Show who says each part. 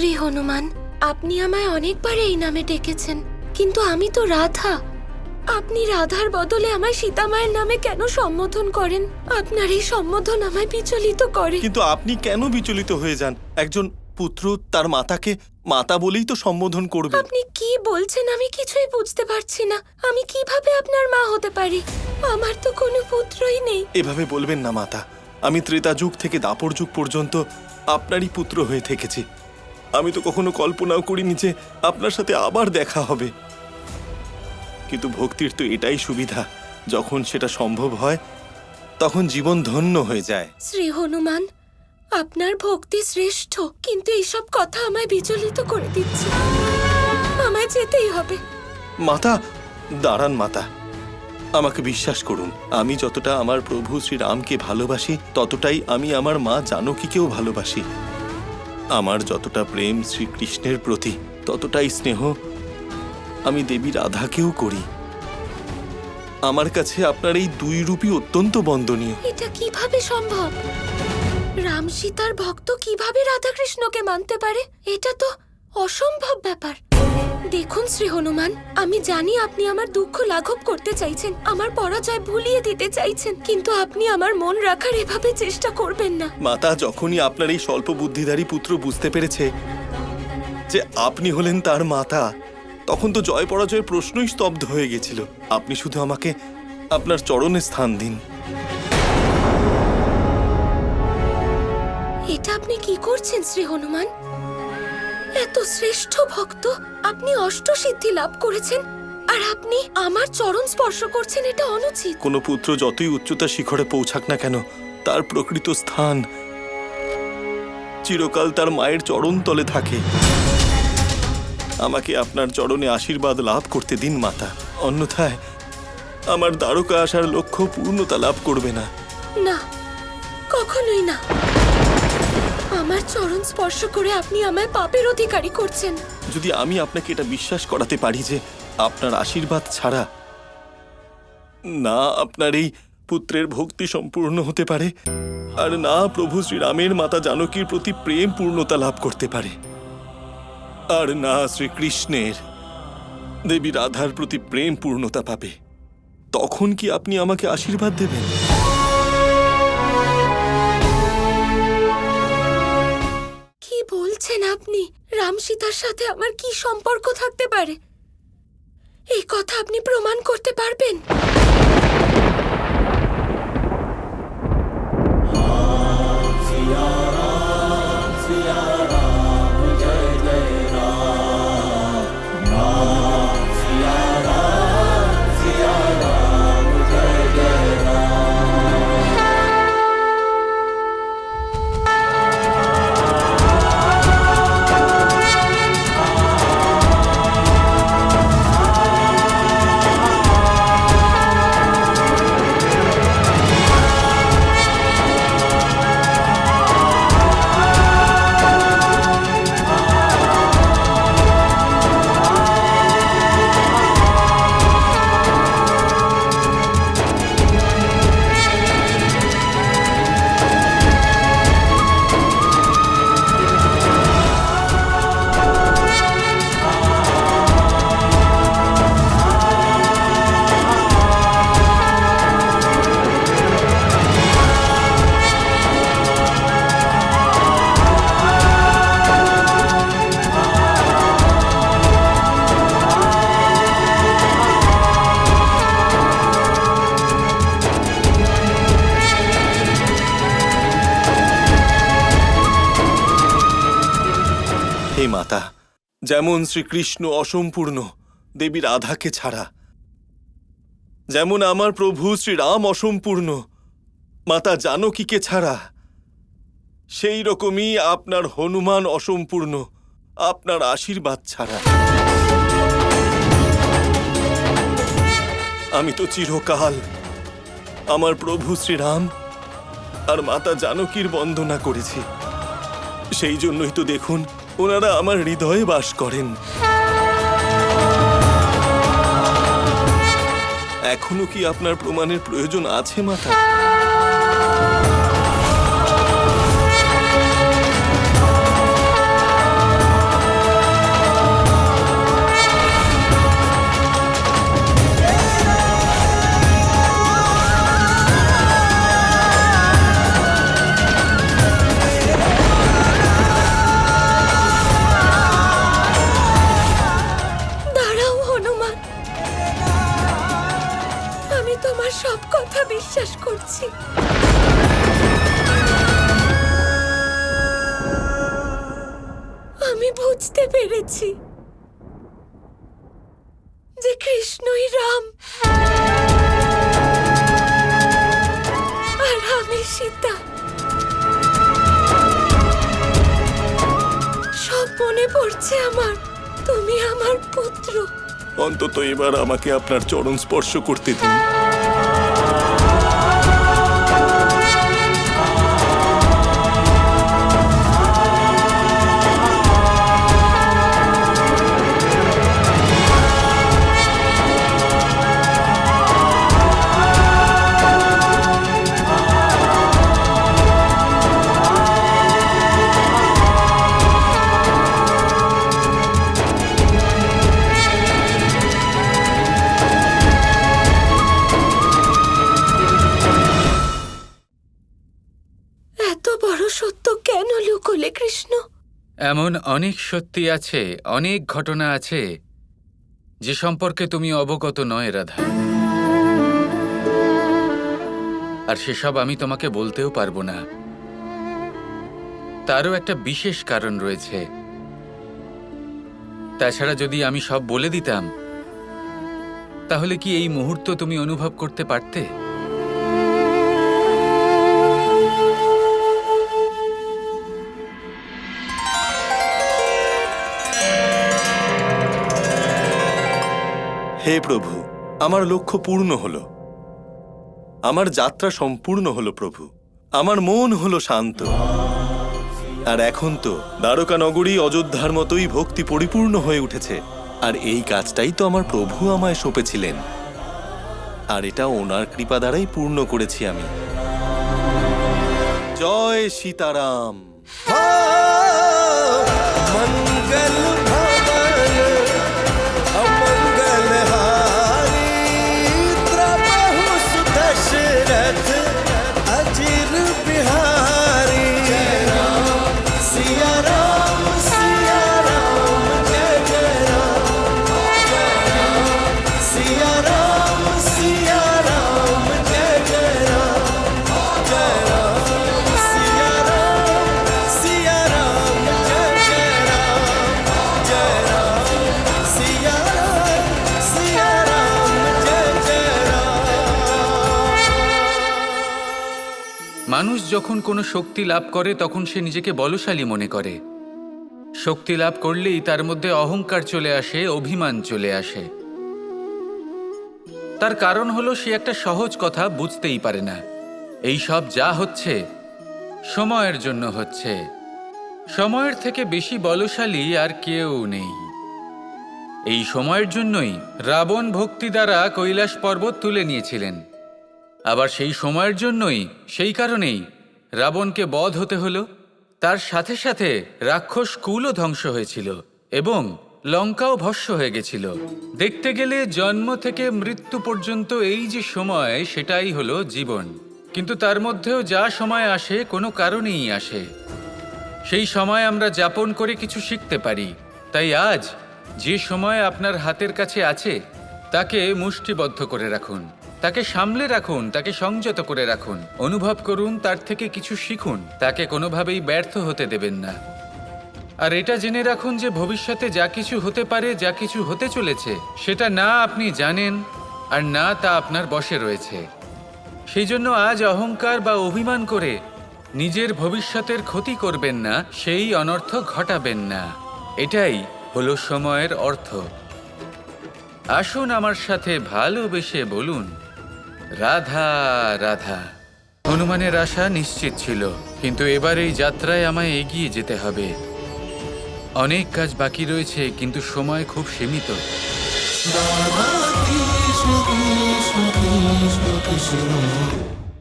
Speaker 1: শ্রী হনুমান, আপনি আমায় অনেকবার এই নামে ডেকেছেন, কিন্তু আমি তো রাধা। আপনি রাধার বদলে আমায় সীতা মায়ের নামে কেন সম্বোধন করেন? আপনার এই সম্বোধন আমায় বিচলিত করে।
Speaker 2: কিন্তু আপনি কেন বিচলিত হয়ে যান? একজন পুত্র তার মাতাকে মাতা বলেই তো সম্বোধন করবে।
Speaker 1: আপনি কি বলছেন আমি কিছুই বুঝতে পারছি না। আমি কিভাবে আপনার মা হতে পারি? আমার তো কোনো পুত্রই নেই।
Speaker 2: এভাবে বলবেন না মাতা। আমি ত্রেতা যুগ থেকে দাপর যুগ পর্যন্ত আপনারই পুত্র হয়ে থেকেছি। আমি তো কখনো কল্পনাও করিনি যে আপনার সাথে আবার দেখা হবে। কিন্তু ভক্তির তো এটাই সুবিধা, যখন সেটা সম্ভব হয় তখন জীবন ধন্য হয়ে যায়।
Speaker 1: শ্রী হনুমান, আপনার ভক্তি শ্রেষ্ঠ, কিন্তু এইসব কথা আমায় বিচলিত করে দিচ্ছে। আমায় যেতেই হবে।
Speaker 2: মাতা, দাঁড়ান মাতা, আমাকে বিশ্বাস করুন। আমি যতটা আমার প্রভু শ্রীরামকে ভালোবাসি, ততটাই আমি আমার মা জানকীকেও ভালোবাসি। আমার যতটা প্রেম শ্রীকৃষ্ণের প্রতি, ততটাই স্নেহ আমি দেবী রাধাকেও করি। আমার কাছে আপনার এই দুই রূপই অত্যন্ত বন্দনীয়।
Speaker 1: এটা কিভাবে সম্ভব? রাম সীতার ভক্ত কিভাবে রাধাকৃষ্ণকে মানতে পারে? এটা তো অসম্ভব ব্যাপার। দেখুন শ্রী হনুমান, আমি জানি আপনি আমার দুঃখ লাঘব করতে চাইছেন, আমার পরাজয় ভুলিয়ে দিতে চাইছেন, কিন্তু আপনি আমার মন রাখার এভাবে চেষ্টা করবেন না।
Speaker 2: মাতা, যখনই আপনার এই স্বল্প বুদ্ধিধারী পুত্র বুঝতে পেরেছে যে আপনি হলেন তার মাতা, তখন তো জয় পরাজয়ের প্রশ্নই স্তব্ধ হয়ে গেছিল। আপনি শুধু আমাকে আপনার চরণে স্থান দিন।
Speaker 1: এটা আপনি কি করছেন শ্রী হনুমান? এত শ্রেষ্ঠ ভক্ত, আপনি অষ্টসিদ্ধি লাভ করেছেন, আর আপনি আমার চরণ স্পর্শ করছেন, এটা অনুচিত।
Speaker 2: কোনো পুত্র যতই উচ্চতা শিখরে পৌঁছাক না কেন, তার প্রকৃত স্থান চিরকাল তার মায়ের চরণ তলে থাকে। আমাকে আপনার চরণে আশীর্বাদ লাভ করতে দিন মাতা, অন্যথায় আমার দ্বারকা আসার লক্ষ্য পূর্ণতা লাভ করবে না।
Speaker 1: না, কখনোই না। আমার চরণ স্পর্শ করে আপনি আমায় পাপের অধিকারী করছেন।
Speaker 2: যদি আমি আপনাকে এটা বিশ্বাস করাতে পারি যে আপনার আশীর্বাদ ছাড়া না আপনার এই পুত্রের ভক্তি সম্পূর্ণ হতে পারে, আর না প্রভু শ্রীরামের মাতা জানকীর প্রতি প্রেম পূর্ণতা লাভ করতে পারে, আর না শ্রীকৃষ্ণের দেবী রাধার প্রতি প্রেম পূর্ণতা পাবে, তখন কি আপনি আমাকে আশীর্বাদ দেবেন?
Speaker 1: কি বলছেন আপনি? রাম সীতার সাথে আমার কি সম্পর্ক থাকতে পারে? এই কথা আপনি প্রমাণ করতে পারবেন?
Speaker 2: হে মাতা, যেমন শ্রীকৃষ্ণ অসম্পূর্ণ দেবী রাধাকে ছাড়া, যেমন আমার প্রভু শ্রীরাম অসম্পূর্ণ মাতা জানকীকে ছাড়া, সেই রকমই আপনার হনুমান অসম্পূর্ণ আপনার আশীর্বাদ ছাড়া। আমি তো চিরকাল আমার প্রভু শ্রীরাম আর মাতা জানকীর বন্দনা করেছি। সেই জন্যই তো দেখুন, ওনারা আমার হৃদয়ে বাস করেন। এখনো কি আপনার প্রমাণের প্রয়োজন আছে মাতা?
Speaker 1: আমি বুঝতে পেরেছি যে কৃষ্ণই রাম আর আমি সীতা। সব মনে পড়ছে আমার। তুমি আমার পুত্র।
Speaker 2: অন্তত এবার আমাকে আপনার চরণ স্পর্শ করতে দিন।
Speaker 1: এত বড় সত্য কেন লুকোলে কৃষ্ণ?
Speaker 3: এমন অনেক সত্যি আছে, অনেক ঘটনা আছে যে সম্পর্কে তুমি অবগত নয় রাধা। আর সেসব আমি তোমাকে বলতেও পারবো না। তারও একটা বিশেষ কারণ রয়েছে। তাছাড়া যদি আমি সব বলে দিতাম তাহলে কি এই মুহূর্ত তুমি অনুভব করতে পারতে?
Speaker 2: হে প্রভু, আমার লক্ষ্য পূর্ণ হলো। আমার যাত্রা সম্পূর্ণ হলো প্রভু। আমার মন হলো শান্ত। আর এখন তো দ্বারকা নগরী অযোধ্যার মতোই ভক্তি পরিপূর্ণ হয়ে উঠেছে। আর এই কাজটাই তো আমার প্রভু আমায় সঁপেছিলেন। আর এটা ওনার কৃপা দ্বারাই পূর্ণ করেছি আমি। জয় সীতারাম।
Speaker 4: मंगल भवन अमंगल हारी त्रबहु सुदशरथ अजिर बिहारी। सिया राम जय जय राम। सिया राम जय जय राम। जय राम सिया राम जय जय राम। जय राम सिया राम जय जय राम।
Speaker 3: মানুষ যখন কোনো শক্তি লাভ করে তখন সে নিজেকে বলশালী মনে করে। শক্তি লাভ করলেই তার মধ্যে অহংকার চলে আসে, অভিমান চলে আসে। তার কারণ হলো সে একটা সহজ কথা বুঝতেই পারে না। এই সব যা হচ্ছে সময়ের জন্য হচ্ছে। সময়ের থেকে বেশি বলশালী আর কেউ নেই। এই সময়ের জন্যই রাবণ ভক্তি দ্বারা কৈলাস পর্বত তুলে নিয়েছিলেন। আবার সেই সময়ের জন্যই, সেই কারণেই রাবণকে বধ হতে হলো। তার সাথে সাথে রাক্ষস কুলও ধ্বংস হয়েছিল এবং লঙ্কাও ভস্ম হয়ে গেছিল। দেখতে গেলে জন্ম থেকে মৃত্যু পর্যন্ত এই যে সময়, সেটাই হলো জীবন। কিন্তু তার মধ্যেও যা সময় আসে কোনো কারণেই আসে। সেই সময় আমরা যাপন করে কিছু শিখতে পারি। তাই আজ যে সময় আপনার হাতের কাছে আছে তাকে মুষ্টিবদ্ধ করে রাখুন, তাকে সামলে রাখুন, তাকে সংযত করে রাখুন। অনুভব করুন, তার থেকে কিছু শিখুন। তাকে কোনোভাবেই ব্যর্থ হতে দেবেন না। আর এটা জেনে রাখুন যে ভবিষ্যতে যা কিছু হতে পারে, যা কিছু হতে চলেছে, সেটা না আপনি জানেন আর না তা আপনার বশে রয়েছে। সেই জন্য আজ অহংকার বা অভিমান করে নিজের ভবিষ্যতের ক্ষতি করবেন না, সেই অনর্থ ঘটাবেন না। এটাই হলো সময়ের অর্থ। আসুন আমার সাথে ভালোবেসে বলুন, রাধা রাধা। হনুমানের আশা নিশ্চিত ছিল, কিন্তু এবার এই যাত্রায় আমায় এগিয়ে যেতে হবে। অনেক কাজ বাকি রয়েছে, কিন্তু সময় খুব সীমিত।
Speaker 4: কৃষ্ণ কৃষ্ণ কৃষ্ণ কৃষ্ণ